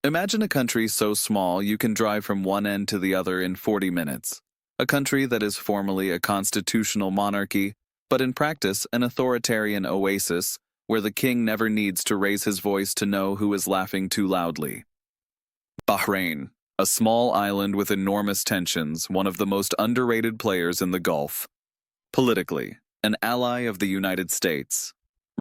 Imagine a country so small you can drive from one end to the other in 40 minutes. A country that is formally a constitutional monarchy, but in practice an authoritarian oasis where the king never needs to raise his voice to know who is laughing too loudly. Bahrain, a small island with enormous tensions, one of the most underrated players in the Gulf. Politically, an ally of the United States.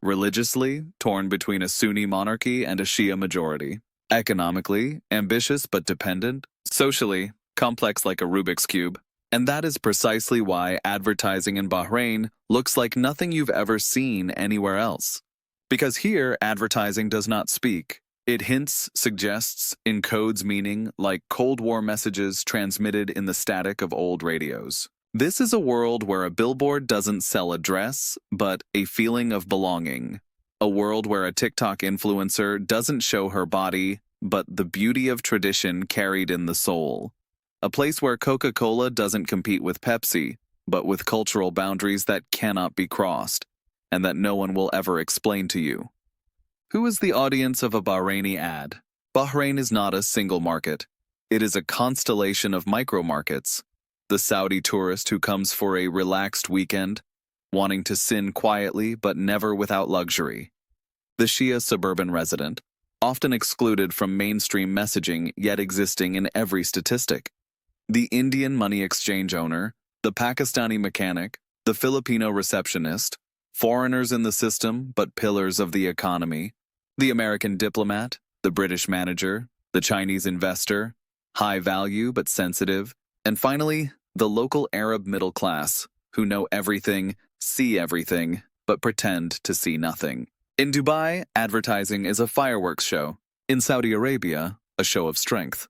Religiously, torn between a Sunni monarchy and a Shia-majority. Economically, ambitious but dependent. Socially, complex like a Rubik's Cube. And that is precisely why advertising in Bahrain looks like nothing you've ever seen anywhere else. Because here, advertising does not speak. It hints, suggests, encodes meaning like Cold War messages transmitted in the static of old radios. This is a world where a billboard doesn't sell a dress, but a feeling of belonging. A world where a TikTok influencer doesn't show her body, but the beauty of tradition carried in the soul. A place where Coca-Cola doesn't compete with Pepsi, but with cultural boundaries that cannot be crossed, and that no one will ever explain to you. Who is the audience of a Bahraini ad? Bahrain is not a single market. It is a constellation of micro-markets. The Saudi tourist who comes for a relaxed weekend, wanting to sin quietly but never without luxury. The Shia suburban resident, often excluded from mainstream messaging yet existing in every statistic. The Indian money exchange owner, the Pakistani mechanic, the Filipino receptionist, foreigners in the system but pillars of the economy, the American diplomat, the British manager, the Chinese investor, high value but sensitive, and finally, the local Arab middle class, who know everything, see everything, but pretend to see nothing. In Dubai, advertising is a fireworks show. In Saudi Arabia, a show of strength.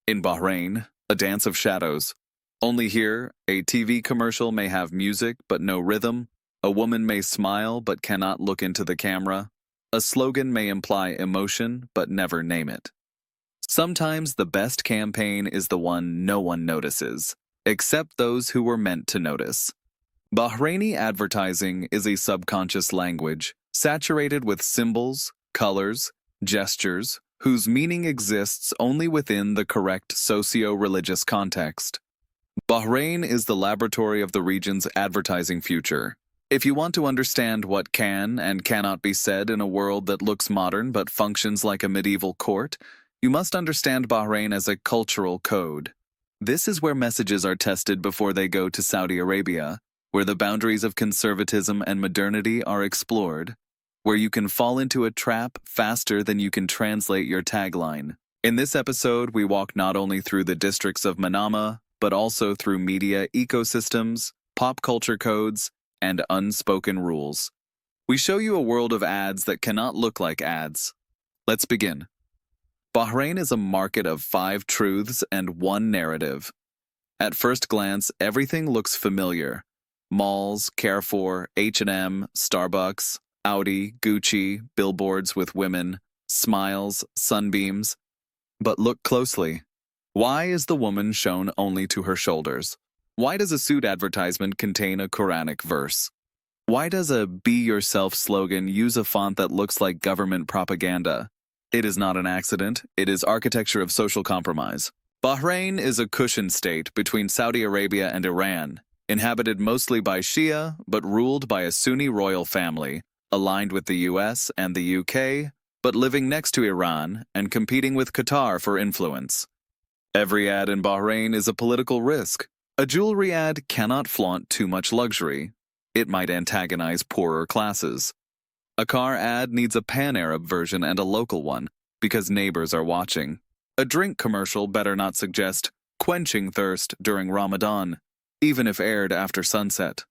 In Bahrain, a dance of shadows. Only here, a TV commercial may have music but no rhythm. A woman may smile but cannot look into the camera. A slogan may imply emotion but never name it. Sometimes the best campaign is the one no one notices, except those who were meant to notice. Bahraini advertising is a subconscious language, saturated with symbols, colors, gestures, whose meaning exists only within the correct socio-religious context. Bahrain is the laboratory of the region's advertising future. If you want to understand what can and cannot be said in a world that looks modern but functions like a medieval court, you must understand Bahrain as a cultural code. This is where messages are tested before they go to Saudi Arabia, where the boundaries of conservatism and modernity are explored, where you can fall into a trap faster than you can translate your tagline. In this episode, we walk not only through the districts of Manama, but also through media ecosystems, pop culture codes, and unspoken rules. We show you a world of ads that cannot look like ads. Let's begin. Bahrain is a market of 5 truths and 1 narrative. At first glance, everything looks familiar. Malls, Carrefour, H&M, Starbucks, Audi, Gucci, billboards with women, smiles, sunbeams. But look closely. Why is the woman shown only to her shoulders? Why does a suit advertisement contain a Quranic verse? Why does a Be Yourself slogan use a font that looks like government propaganda? It is not an accident, it is architecture of social compromise. Bahrain is a cushion state between Saudi Arabia and Iran, inhabited mostly by Shia, but ruled by a Sunni royal family, aligned with the US and the UK, but living next to Iran and competing with Qatar for influence. Every ad in Bahrain is a political risk. A jewelry ad cannot flaunt too much luxury. It might antagonize poorer classes. A car ad needs a pan-Arab version and a local one, because neighbors are watching. A drink commercial better not suggest quenching thirst during Ramadan, even if aired after sunset.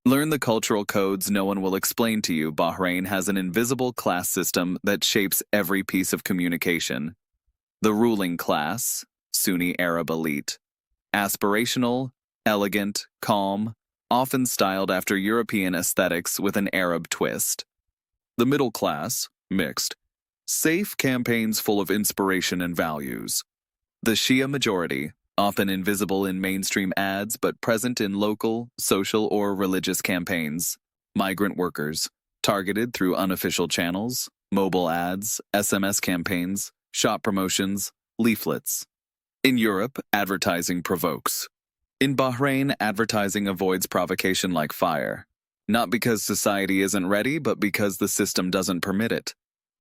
Learn the cultural codes no one will explain to you. Bahrain has an invisible class system that shapes every piece of communication. The ruling class, Sunni Arab elite. Aspirational, elegant, calm, often styled after European aesthetics with an Arab twist. The middle class, mixed. Safe campaigns full of inspiration and values. The Shia-majority, often invisible in mainstream ads but present in local, social, or religious campaigns. Migrant workers, targeted through unofficial channels, mobile ads, SMS campaigns, shop promotions, leaflets. In Europe, advertising provokes. In Bahrain, advertising avoids provocation like fire. Not because society isn't ready, but because the system doesn't permit it.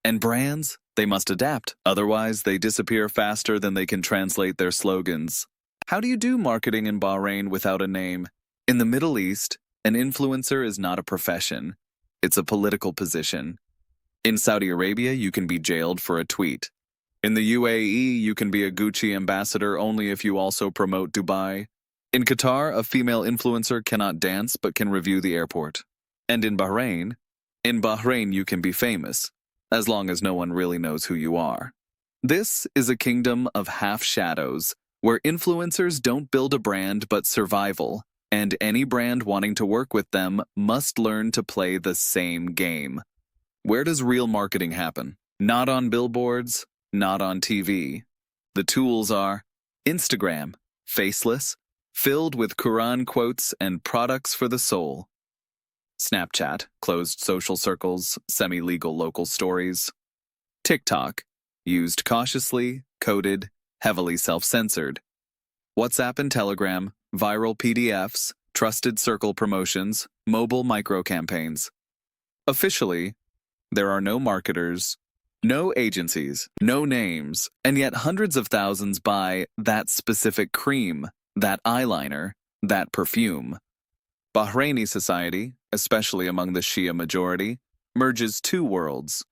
And brands, they must adapt, otherwise they disappear faster than they can translate their slogans. How do you do marketing in Bahrain without a name? In the Middle East, an influencer is not a profession, it's a political position. In Saudi Arabia, you can be jailed for a tweet. In the UAE, you can be a Gucci ambassador only if you also promote Dubai. In Qatar, a female influencer cannot dance but can review the airport. And in Bahrain you can be famous, as long as no one really knows who you are. This is a kingdom of half-shadows, where influencers don't build a brand but survival, and any brand wanting to work with them must learn to play the same game. Where does real marketing happen? Not on billboards, not on TV. The tools are Instagram, faceless, filled with Quran quotes and products for the soul. Snapchat, closed social circles, semi-legal local stories. TikTok, used cautiously, coded, heavily self-censored. WhatsApp and Telegram, viral PDFs, trusted circle promotions, mobile micro-campaigns. Officially, there are no marketers, no agencies, no names, and yet hundreds of thousands buy that specific cream, that eyeliner, that perfume. Bahraini society, especially among the Shia-majority, merges two worlds,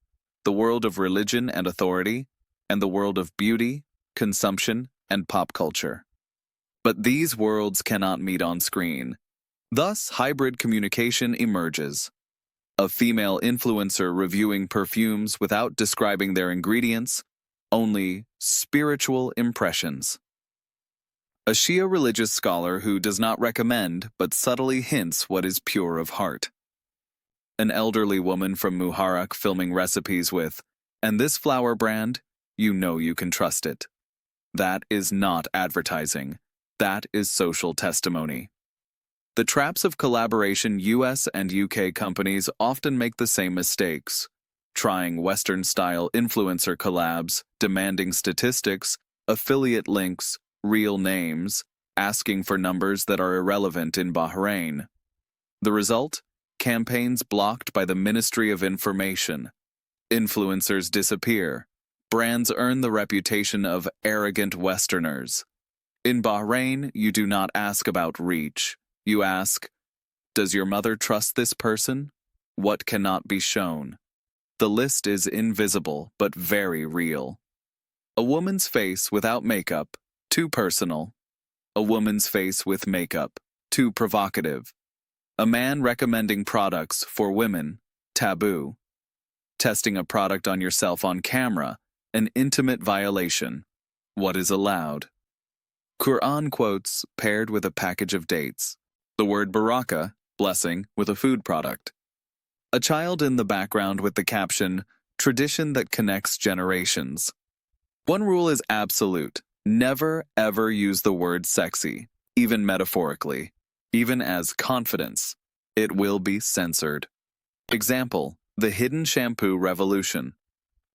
the world of religion and authority, and the world of beauty, consumption, and pop culture. But these worlds cannot meet on screen. Thus, hybrid communication emerges. A female influencer reviewing perfumes without describing their ingredients, only spiritual impressions. A Shia religious scholar who does not recommend but subtly hints what is pure of heart. An elderly woman from Muharraq filming recipes with, "And this flower brand, you know you can trust it." That is not advertising. That is social testimony. The traps of collaboration US and UK companies often make the same mistakes, trying Western-style influencer collabs, demanding statistics, affiliate links, real names, asking for numbers that are irrelevant in Bahrain. The result? Campaigns blocked by the Ministry of Information. Influencers disappear. Brands earn the reputation of arrogant Westerners. In Bahrain, you do not ask about reach. You ask, does your mother trust this person? What cannot be shown? The list is invisible, but very real. A woman's face without makeup, too personal. A woman's face with makeup, too provocative. A man recommending products for women, taboo. Testing a product on yourself on camera, an intimate violation. What is allowed? Quran quotes paired with a package of dates. The word baraka, blessing, with a food product. A child in the background with the caption, tradition that connects generations. One rule is absolute. Never, ever use the word sexy, even metaphorically, even as confidence. It will be censored. Example, the hidden shampoo revolution.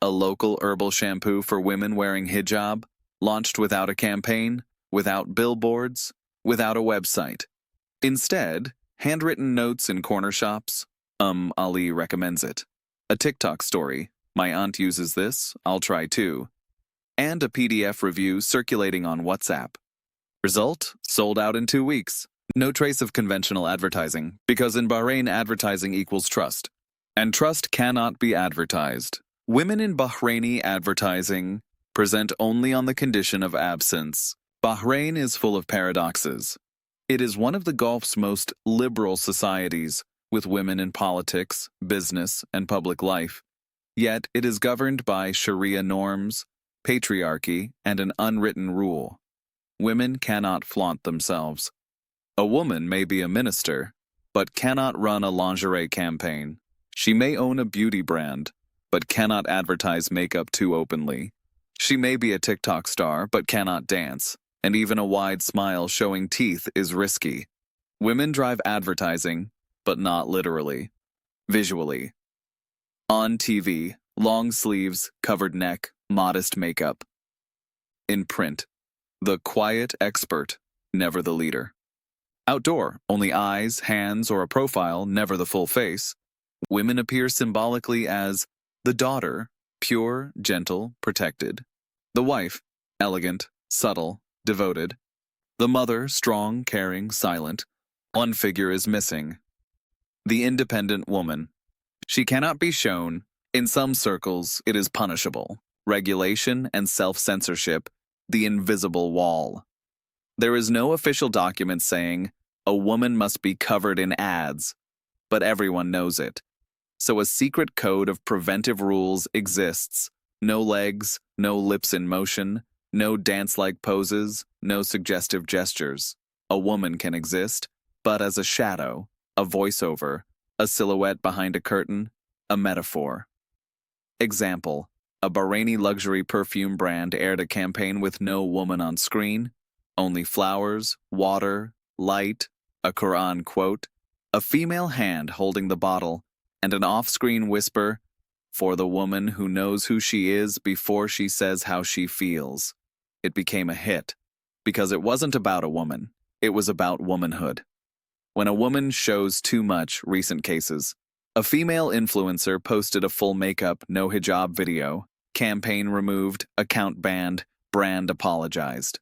A local herbal shampoo for women wearing hijab, launched without a campaign, without billboards, without a website. Instead, handwritten notes in corner shops, Ali recommends it. A TikTok story, my aunt uses this, I'll try too. And a PDF review circulating on WhatsApp. Result, sold out in 2 weeks. No trace of conventional advertising, because in Bahrain advertising equals trust. And trust cannot be advertised. Women in Bahraini advertising present only on the condition of absence. Bahrain is full of paradoxes. It is one of the Gulf's most liberal societies, with women in politics, business, and public life. Yet it is governed by Sharia norms, patriarchy, and an unwritten rule. Women cannot flaunt themselves. A woman may be a minister, but cannot run a lingerie campaign. She may own a beauty brand, but cannot advertise makeup too openly. She may be a TikTok star, but cannot dance. And even a wide smile showing teeth is risky. Women drive advertising, but not literally. Visually. On TV, long sleeves, covered neck, modest makeup. In print, the quiet expert, never the leader. Outdoor, only eyes, hands, or a profile, never the full face. Women appear symbolically as the daughter, pure, gentle, protected. The wife, elegant, subtle, devoted. The mother, strong, caring, silent. One figure is missing. The independent woman. She cannot be shown. In some circles, it is punishable. Regulation and self-censorship, the invisible wall. There is no official document saying a woman must be covered in ads, but everyone knows it. So a secret code of preventive rules exists. No legs, no lips in motion, no dance-like poses, no suggestive gestures. A woman can exist, but as a shadow, a voiceover, a silhouette behind a curtain, a metaphor. Example, a Bahraini luxury perfume brand aired a campaign with no woman on screen, only flowers, water, light, a Quran quote, a female hand holding the bottle, and an off-screen whisper, "For the woman who knows who she is before she says how she feels." It became a hit, because it wasn't about a woman, it was about womanhood. When a woman shows too much, recent cases. A female influencer posted a full makeup, no hijab video, campaign removed, account banned, brand apologized.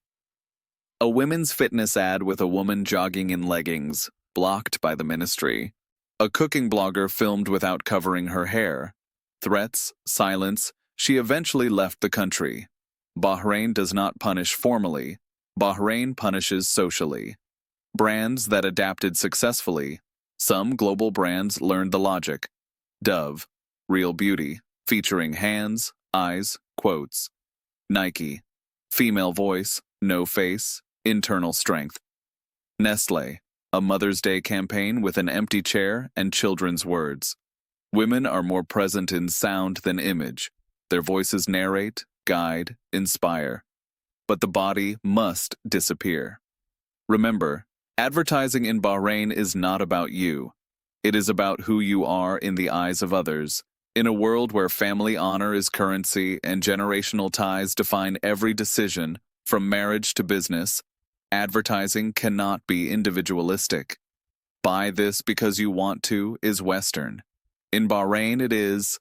A women's fitness ad with a woman jogging in leggings, blocked by the ministry. A cooking blogger filmed without covering her hair. Threats, silence, she eventually left the country. Bahrain does not punish formally. Bahrain punishes socially. Brands that adapted successfully. Some global brands learned the logic. Dove, Real Beauty, featuring hands, eyes, quotes. Nike, female voice, no face, internal strength. Nestlé, a Mother's Day campaign with an empty chair and children's words. Women are more present in sound than image. Their voices narrate, guide, inspire. But the body must disappear. Remember, advertising in Bahrain is not about you. It is about who you are in the eyes of others. In a world where family honor is currency and generational ties define every decision, from marriage to business, advertising cannot be individualistic. Buy this because you want to is Western. In Bahrain it is,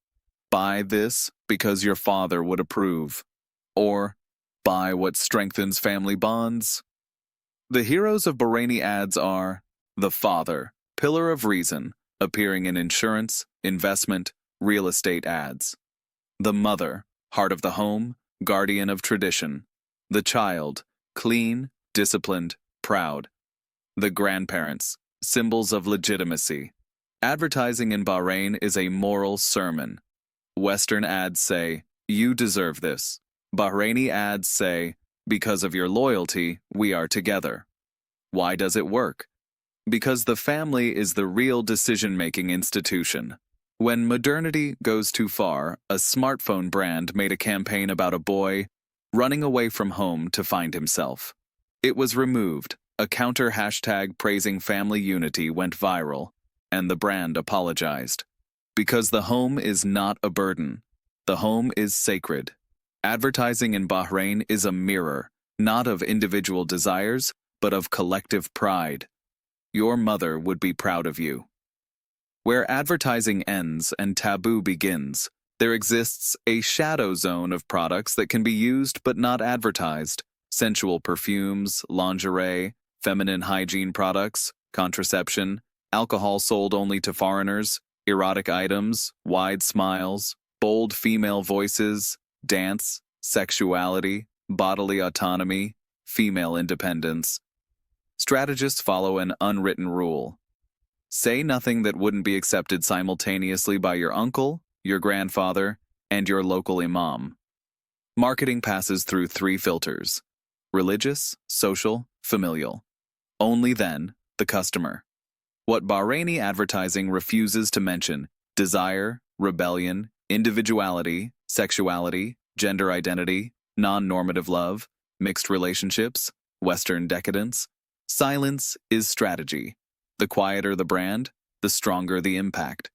buy this because your father would approve. Or, buy what strengthens family bonds. The heroes of Bahraini ads are the father, pillar of reason, appearing in insurance, investment, real estate ads. The mother, heart of the home, guardian of tradition. The child, clean, disciplined, proud. The grandparents, symbols of legitimacy. Advertising in Bahrain is a moral sermon. Western ads say, "You deserve this." Bahraini ads say, "Because of your loyalty, we are together." Why does it work? Because the family is the real decision-making institution. When modernity goes too far, a smartphone brand made a campaign about a boy running away from home to find himself. It was removed. A counter hashtag praising family unity went viral, and the brand apologized. Because the home is not a burden. The home is sacred. Advertising in Bahrain is a mirror, not of individual desires, but of collective pride. Your mother would be proud of you. Where advertising ends and taboo begins, there exists a shadow zone of products that can be used but not advertised. Sensual perfumes, lingerie, feminine hygiene products, contraception, alcohol sold only to foreigners, erotic items, wide smiles, bold female voices, dance, sexuality, bodily autonomy, female independence. Strategists follow an unwritten rule. Say nothing that wouldn't be accepted simultaneously by your uncle, your grandfather, and your local imam. Marketing passes through 3 filters: religious, social, familial. Only then, the customer. What Bahraini advertising refuses to mention: desire, rebellion, individuality, sexuality, gender identity, non-normative love, mixed relationships, Western decadence. Silence is strategy. The quieter the brand, the stronger the impact.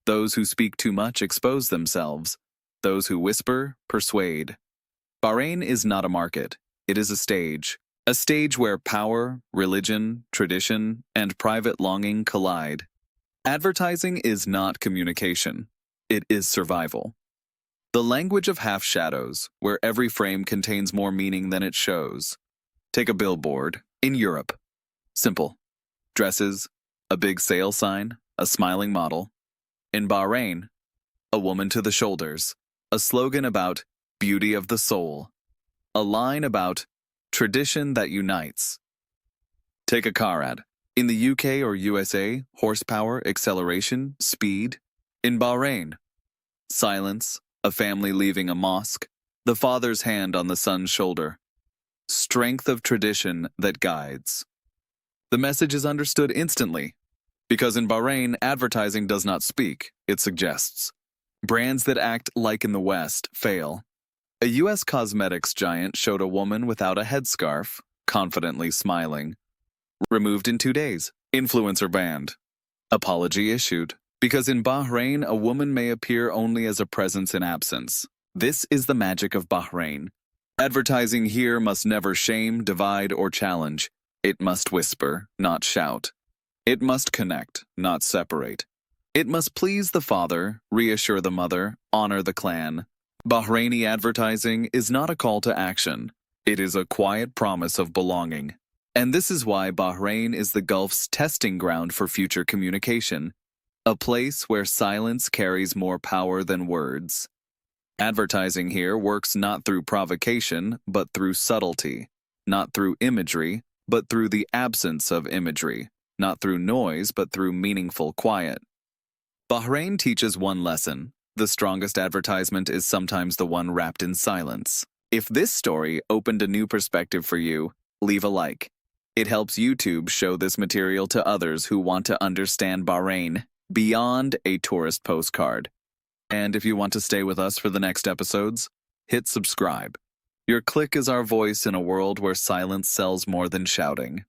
Those who speak too much expose themselves. Those who whisper, persuade. Bahrain is not a market. It is a stage. A stage where power, religion, tradition, and private longing collide. Advertising is not communication. It is survival. The language of half-shadows, where every frame contains more meaning than it shows. Take a billboard. In Europe. Simple. Dresses, a big sale sign, a smiling model. In Bahrain, a woman to the shoulders, a slogan about beauty of the soul, a line about tradition that unites. Take a car ad. In the UK or USA, horsepower, acceleration, speed. In Bahrain, silence, a family leaving a mosque, the father's hand on the son's shoulder. Strength of tradition that guides. The message is understood instantly, because in Bahrain, advertising does not speak, it suggests. Brands that act like in the West fail. A U.S. cosmetics giant showed a woman without a headscarf, confidently smiling. Removed in 2 days. Influencer banned. Apology issued. Because in Bahrain, a woman may appear only as a presence in absence. This is the magic of Bahrain. Advertising here must never shame, divide, or challenge. It must whisper, not shout. It must connect, not separate. It must please the father, reassure the mother, honor the clan. Bahraini advertising is not a call to action. It is a quiet promise of belonging. And this is why Bahrain is the Gulf's testing ground for future communication, a place where silence carries more power than words. Advertising here works not through provocation, but through subtlety, not through imagery, but through the absence of imagery, not through noise, but through meaningful quiet. Bahrain teaches one lesson. The strongest advertisement is sometimes the one wrapped in silence. If this story opened a new perspective for you, leave a like. It helps YouTube show this material to others who want to understand Bahrain beyond a tourist postcard. And if you want to stay with us for the next episodes, hit subscribe. Your click is our voice in a world where silence sells more than shouting.